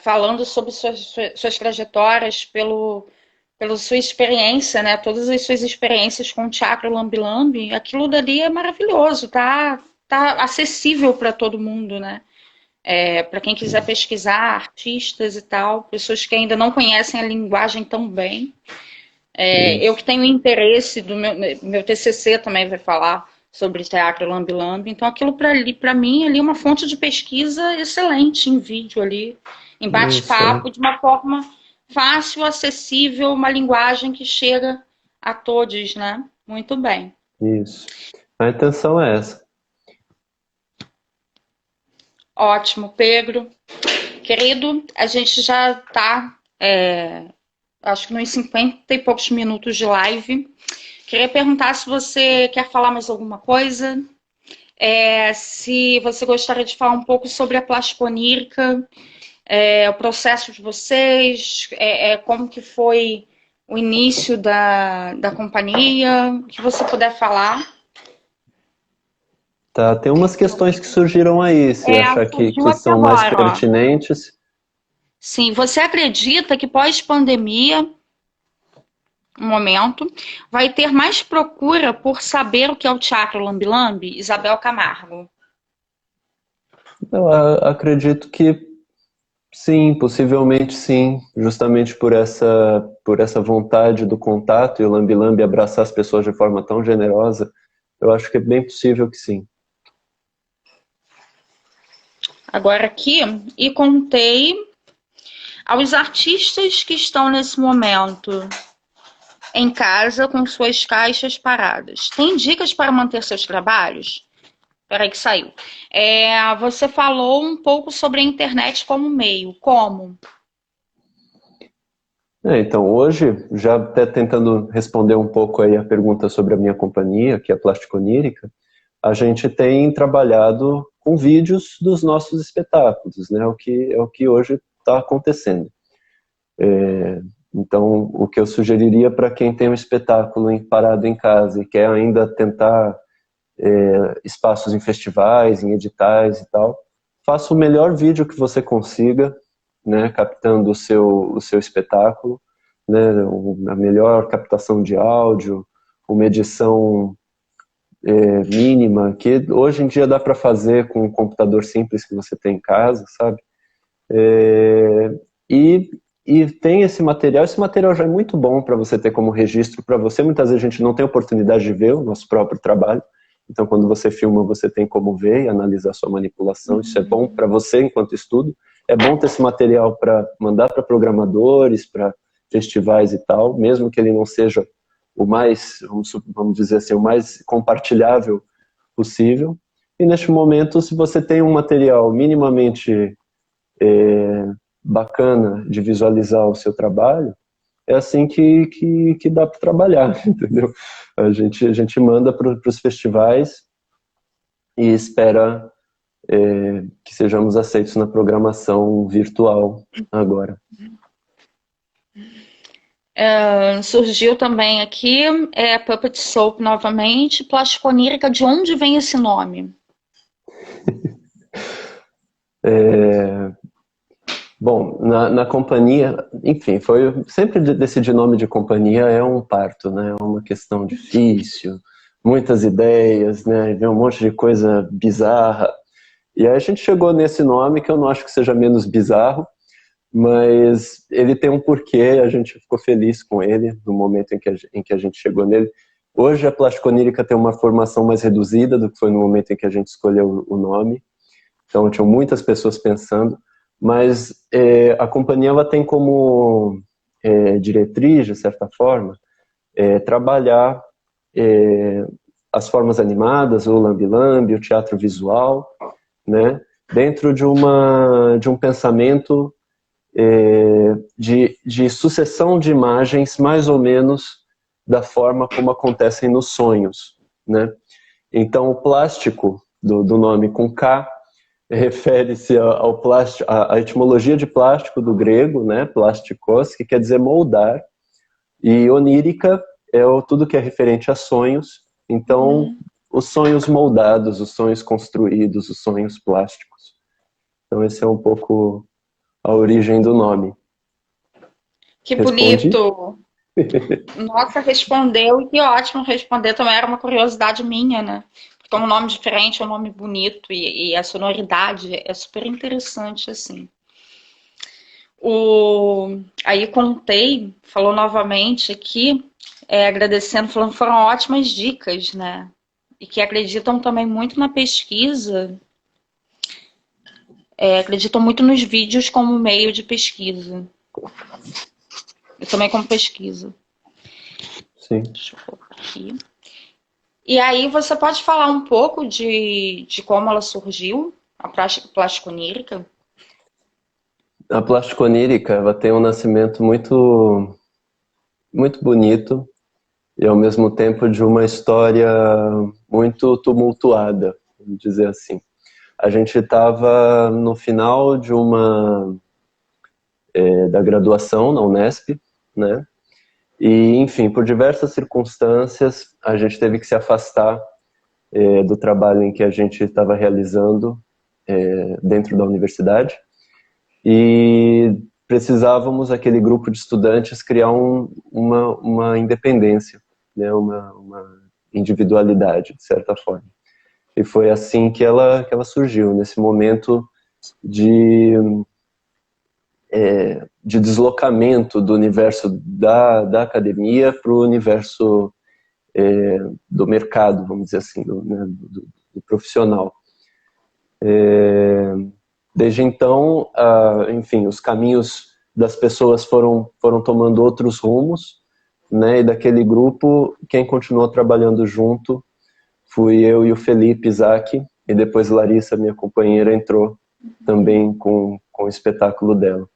falando sobre suas trajetórias, pela sua experiência, né? Todas as suas experiências com o Teatro Lambe Lambe, aquilo dali é maravilhoso, tá acessível para todo mundo, né? Para quem quiser pesquisar, artistas e tal, pessoas que ainda não conhecem a linguagem tão bem. Eu que tenho interesse, do meu TCC também vai falar sobre teatro Lambe Lambe, então aquilo para mim ali é uma fonte de pesquisa excelente em vídeo ali, em bate-papo, de uma forma fácil, acessível, uma linguagem que chega a todos, né? Muito bem. Isso. A intenção é essa. Ótimo, Pedro. Querido, a gente já está, acho que nos 50 e poucos minutos de live. Queria perguntar se você quer falar mais alguma coisa, se você gostaria de falar um pouco sobre a plástica onírica, o processo de vocês, como que foi o início da companhia, o que você puder falar. Tá, tem umas questões que surgiram aí, se achar que são agora, mais pertinentes. Sim, você acredita que pós-pandemia, um momento, vai ter mais procura por saber o que é o Teatro Lambe Lambe? Isabel Camargo. Eu acredito que sim, possivelmente sim, justamente por essa vontade do contato e o Lambe Lambe abraçar as pessoas de forma tão generosa, eu acho que é bem possível que sim. Agora aqui, e contei aos artistas que estão nesse momento em casa com suas caixas paradas. Tem dicas para manter seus trabalhos? Peraí que saiu. Você falou um pouco sobre a internet como meio. Como? Então, hoje, já até tentando responder um pouco aí a pergunta sobre a minha companhia, que é a Plástica Onírica, a gente tem trabalhado com vídeos dos nossos espetáculos, né? O que hoje está acontecendo. Então, o que eu sugeriria para quem tem um espetáculo parado em casa e quer ainda tentar espaços em festivais, em editais e tal, faça o melhor vídeo que você consiga, né, captando o seu espetáculo, né, a melhor captação de áudio, uma edição mínima, que hoje em dia dá para fazer com um computador simples que você tem em casa, sabe? E tem esse material já é muito bom para você ter como registro para você. Muitas vezes a gente não tem oportunidade de ver o nosso próprio trabalho, então quando você filma você tem como ver e analisar a sua manipulação. Isso é bom para você enquanto estudo, é bom ter esse material para mandar para programadores, para festivais e tal, mesmo que ele não seja o mais, vamos dizer assim, o mais compartilhável possível. E neste momento, se você tem um material minimamente bacana de visualizar o seu trabalho, é assim que dá para trabalhar, entendeu? A gente manda para os festivais e espera que sejamos aceitos na programação virtual agora. Surgiu também aqui Puppet Soap novamente, Plasticonírica. De onde vem esse nome? Bom, na companhia, enfim, sempre decidir nome de companhia é um parto, né? É uma questão difícil, muitas ideias, né? Vem um monte de coisa bizarra. E aí a gente chegou nesse nome que eu não acho que seja menos bizarro, mas ele tem um porquê, a gente ficou feliz com ele no momento em que a gente chegou nele. Hoje a Plasticonírica tem uma formação mais reduzida do que foi no momento em que a gente escolheu o nome, então tinham muitas pessoas pensando, mas a companhia ela tem como diretriz, de certa forma, trabalhar as formas animadas, o lambe-lambe, o teatro visual, né, dentro de um pensamento de sucessão de imagens mais ou menos da forma como acontecem nos sonhos, né? Então o plástico do nome com K refere-se ao plástico, à etimologia de plástico do grego, né, plásticos, que quer dizer moldar, e onírica é tudo que é referente a sonhos, então os sonhos moldados, os sonhos construídos, os sonhos plásticos. Então esse é um pouco a origem do nome. Que bonito! Nossa, respondeu, e que ótimo responder. Também era uma curiosidade minha, né? Porque é um nome diferente, é um nome bonito, e a sonoridade é super interessante, assim. Aí contei, falou novamente aqui, agradecendo, falando que foram ótimas dicas, né? E que acreditam também muito na pesquisa, acreditam muito nos vídeos como meio de pesquisa. Eu também como pesquisa. Sim. Deixa eu colocar aqui. E aí você pode falar um pouco de como ela surgiu, a plasticonírica? A plasticonírica ela tem um nascimento muito, muito bonito e ao mesmo tempo de uma história muito tumultuada, vamos dizer assim. A gente estava no final de da graduação na Unesp, né? E, enfim, por diversas circunstâncias, a gente teve que se afastar do trabalho em que a gente estava realizando dentro da universidade. E precisávamos, aquele grupo de estudantes, criar uma independência, né? uma individualidade, de certa forma. E foi assim que ela surgiu, nesse momento de deslocamento do universo da academia para o universo do mercado, vamos dizer assim, do profissional. Desde então, enfim, os caminhos das pessoas foram tomando outros rumos, né? E daquele grupo, quem continuou trabalhando junto fui eu e o Felipe Isaac, e depois Larissa, minha companheira, entrou também com o espetáculo dela.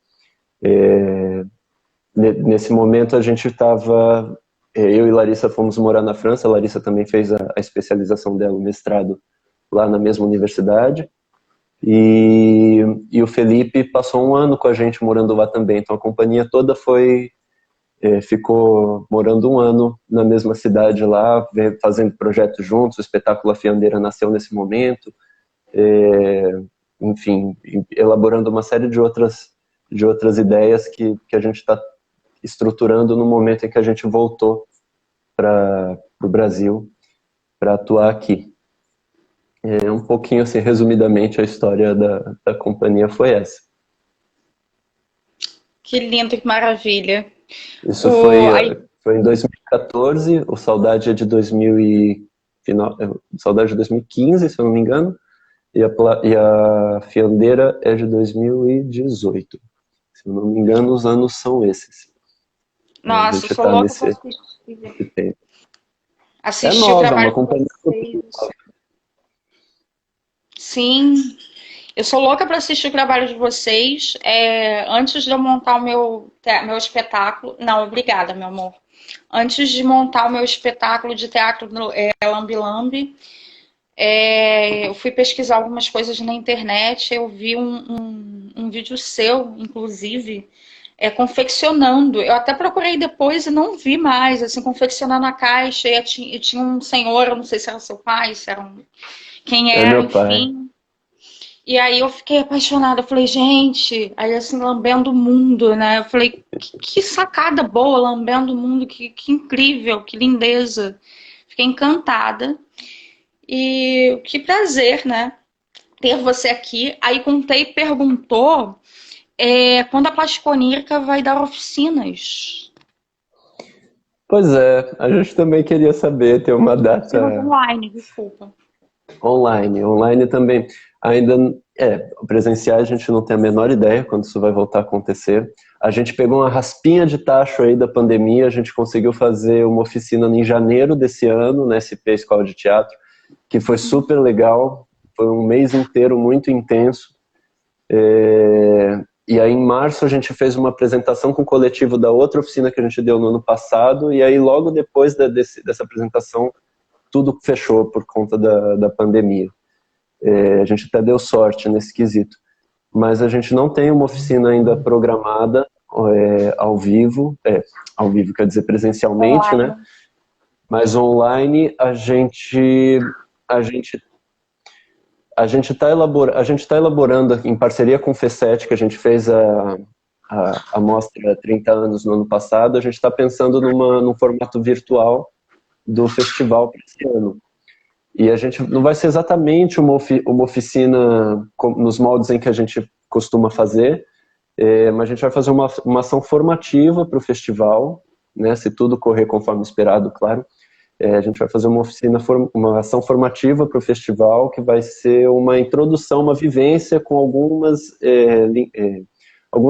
Nesse momento a gente estava, eu e Larissa fomos morar na França, a Larissa também fez a especialização dela, o mestrado, lá na mesma universidade, e o Felipe passou um ano com a gente morando lá também, então a companhia toda ficou morando um ano na mesma cidade lá, fazendo projetos juntos, o espetáculo A Fiandeira nasceu nesse momento, enfim, elaborando uma série de outras ideias que a gente está estruturando no momento em que a gente voltou para o Brasil para atuar aqui. Um pouquinho, assim, resumidamente, a história da companhia foi essa. Que lindo, que maravilha. Isso foi em 2014, o Saudade é de Saudade de 2015, se eu não me engano, e a Fiandeira é de 2018. Se eu não me engano, os anos são esses. Nossa, eu sou louca pra assistir. Assistir o trabalho uma companhia. de vocês. Sim, Eu sou louca para assistir o trabalho de vocês. Antes de eu montar o meu espetáculo. Não, obrigada, meu amor. Antes de montar o meu espetáculo de teatro no Lambi Lambi, eu fui pesquisar algumas coisas na internet. Eu vi um vídeo seu, inclusive, confeccionando. Eu até procurei depois e não vi mais, assim, confeccionando a caixa. E tinha um senhor, eu não sei se era seu pai, se era quem É era, meu pai. enfim. E aí eu fiquei apaixonada. Eu falei, gente, aí assim, lambendo o mundo, né? Eu falei, que sacada boa, lambendo o mundo, que incrível, que lindeza. Fiquei encantada. E que prazer, né? Ter você aqui. Aí Contei perguntou quando a Plasconica vai dar oficinas. Pois é, a gente também queria saber, ter uma Oficinas data online, desculpa. online. Online também. Ainda, presenciais a gente não tem a menor ideia quando isso vai voltar a acontecer. A gente pegou uma raspinha de tacho aí da pandemia, a gente conseguiu fazer uma oficina em janeiro desse ano, na SP Escola de Teatro, que foi super legal, foi um mês inteiro muito intenso. E aí em março a gente fez uma apresentação com o coletivo da outra oficina que a gente deu no ano passado, e aí logo depois dessa apresentação tudo fechou por conta da pandemia. A gente até deu sorte nesse quesito. Mas a gente não tem uma oficina ainda programada ao vivo quer dizer presencialmente, né? Online. Mas online a gente está elaborando em parceria com o FECET, que a gente fez a mostra 30 anos no ano passado, a gente está pensando num formato virtual do festival para esse ano. E a gente não vai ser exatamente uma oficina nos moldes em que a gente costuma fazer, mas a gente vai fazer uma ação formativa para o festival, né, se tudo correr conforme esperado, claro. A gente vai fazer uma ação formativa para o festival, que vai ser uma introdução, uma vivência com alguns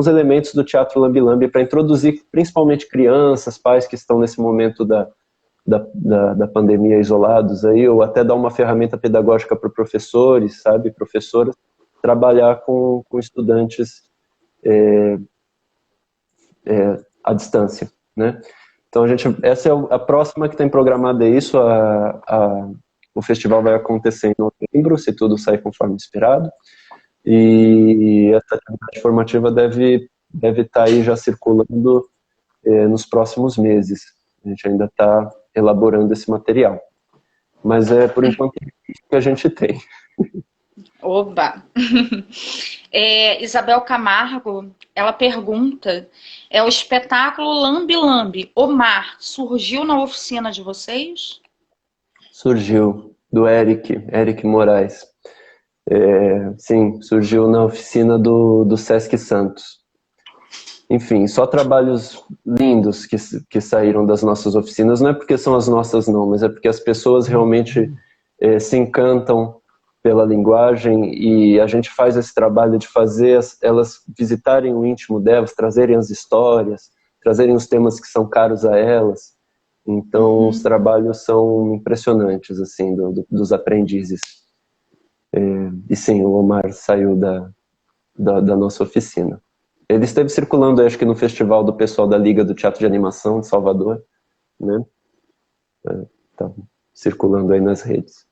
elementos do Teatro Lambi Lambi, para introduzir principalmente crianças, pais que estão nesse momento da pandemia isolados aí, ou até dar uma ferramenta pedagógica para professores, sabe, professoras, trabalhar com estudantes à distância, né? Então essa é a próxima que tem programada, isso. O festival vai acontecer em novembro, se tudo sair conforme esperado, e essa atividade formativa deve estar aí já circulando nos próximos meses. A gente ainda está elaborando esse material, mas por enquanto é isso que a gente tem. Oba! Isabel Camargo, ela pergunta, o espetáculo Lambi Lambi, O Mar, surgiu na oficina de vocês? Surgiu, do Eric Moraes. Sim, surgiu na oficina do Sesc Santos. Enfim, só trabalhos lindos que saíram das nossas oficinas. Não é porque são as nossas não, mas é porque as pessoas realmente se encantam pela linguagem, e a gente faz esse trabalho de fazer elas visitarem o íntimo delas, trazerem as histórias, trazerem os temas que são caros a elas. Então, os trabalhos são impressionantes, assim, dos aprendizes. E sim, o Omar saiu da nossa oficina. Ele esteve circulando, acho que no festival do pessoal da Liga do Teatro de Animação de Salvador, né? Tá circulando aí nas redes.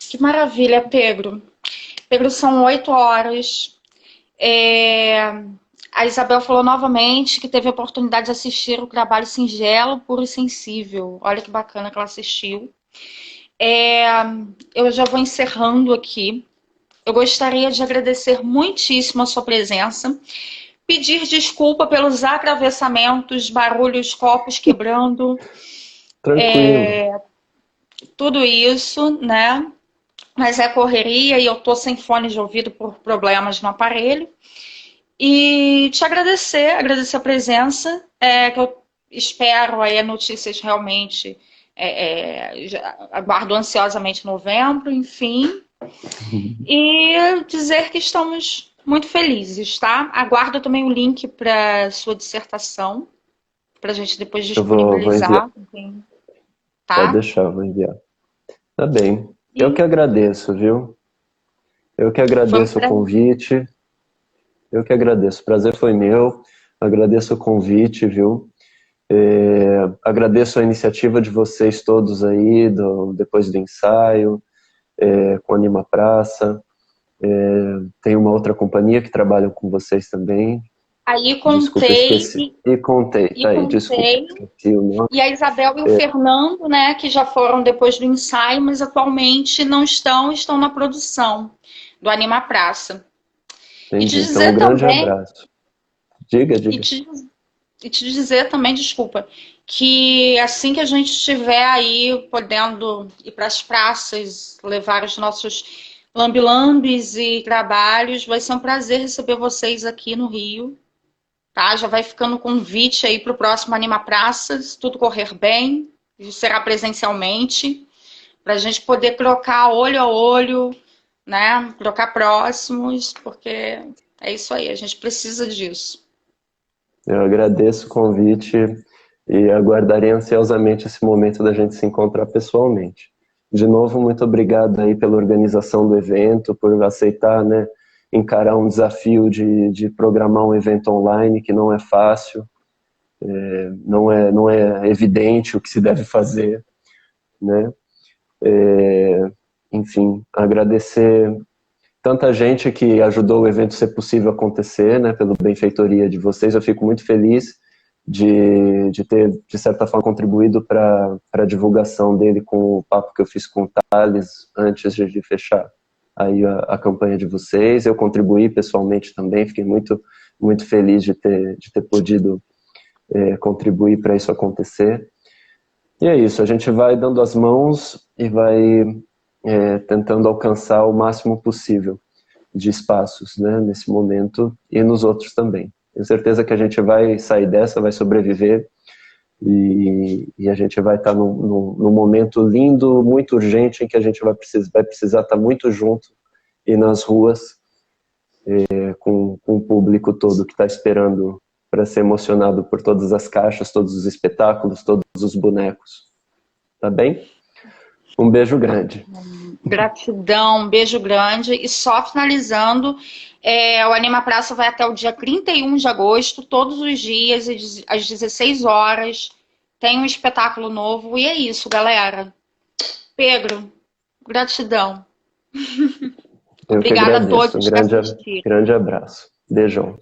Que maravilha, Pedro. Pedro, são 8 horas. A Isabel falou novamente que teve a oportunidade de assistir o trabalho singelo, puro e sensível. Olha que bacana que ela assistiu. Eu já vou encerrando aqui. Eu gostaria de agradecer muitíssimo a sua presença, pedir desculpa pelos atravessamentos, barulhos, copos quebrando, Tranquilo. tudo isso, né? Mas é correria e eu tô sem fone de ouvido por problemas no aparelho. E te agradecer a presença, que eu espero aí notícias realmente, aguardo ansiosamente novembro, enfim. E dizer que estamos muito felizes, tá? Aguardo também o link para sua dissertação, para a gente depois Eu vou enviar. disponibilizar, enfim, Pode tá? deixar, eu vou enviar. Tá bem. Eu E que agradeço, viu? Eu que agradeço o convite. Eu que agradeço. O prazer foi meu. Agradeço o convite, viu? Agradeço a iniciativa de vocês todos aí, depois do ensaio, com a Anima Praça. Tem uma outra companhia que trabalha com vocês também. Aí contei. Desculpa, esqueci. E contei, tá aí, desculpa. Esqueci o nome. E a Isabel e o Fernando, né, que já foram depois do ensaio, mas atualmente não estão na produção do Anima Praça. Entendi. E te dizer então, um grande abraço. Diga. E te dizer também, desculpa, que assim que a gente estiver aí podendo ir para as praças, levar os nossos lambi-lambis e trabalhos, vai ser um prazer receber vocês aqui no Rio. Tá? Já vai ficando convite aí para o próximo Anima Praça, se tudo correr bem, será presencialmente, para a gente poder trocar olho a olho, né? Trocar próximos, porque é isso aí, a gente precisa disso. Eu agradeço o convite e aguardarei ansiosamente esse momento da gente se encontrar pessoalmente. De novo, muito obrigado aí pela organização do evento, por aceitar, né, encarar um desafio de programar um evento online, que não é fácil, não é evidente o que se deve fazer, né? Enfim, agradecer tanta gente que ajudou o evento ser possível acontecer, né, pela benfeitoria de vocês. Eu fico muito feliz de ter, de certa forma, contribuído para a divulgação dele com o papo que eu fiz com o Thales antes de fechar aí a campanha de vocês. Eu contribuí pessoalmente também, fiquei muito, muito feliz de ter podido contribuir para isso acontecer. E é isso, a gente vai dando as mãos e vai tentando alcançar o máximo possível de espaços, né, nesse momento e nos outros também. Tenho certeza que a gente vai sair dessa, vai sobreviver e a gente vai estar num momento lindo, muito urgente, em que a gente vai precisar estar muito junto e nas ruas com o público todo que está esperando para ser emocionado por todas as caixas, todos os espetáculos, todos os bonecos. Tá bem? Um beijo grande. Gratidão, um beijo grande. E só finalizando, o Anima Praça vai até o dia 31 de agosto, todos os dias, às 16 horas. Tem um espetáculo novo. E é isso, galera. Pedro, gratidão. Eu Obrigada que agradeço. a todos que assistiram. Grande abraço. Beijão.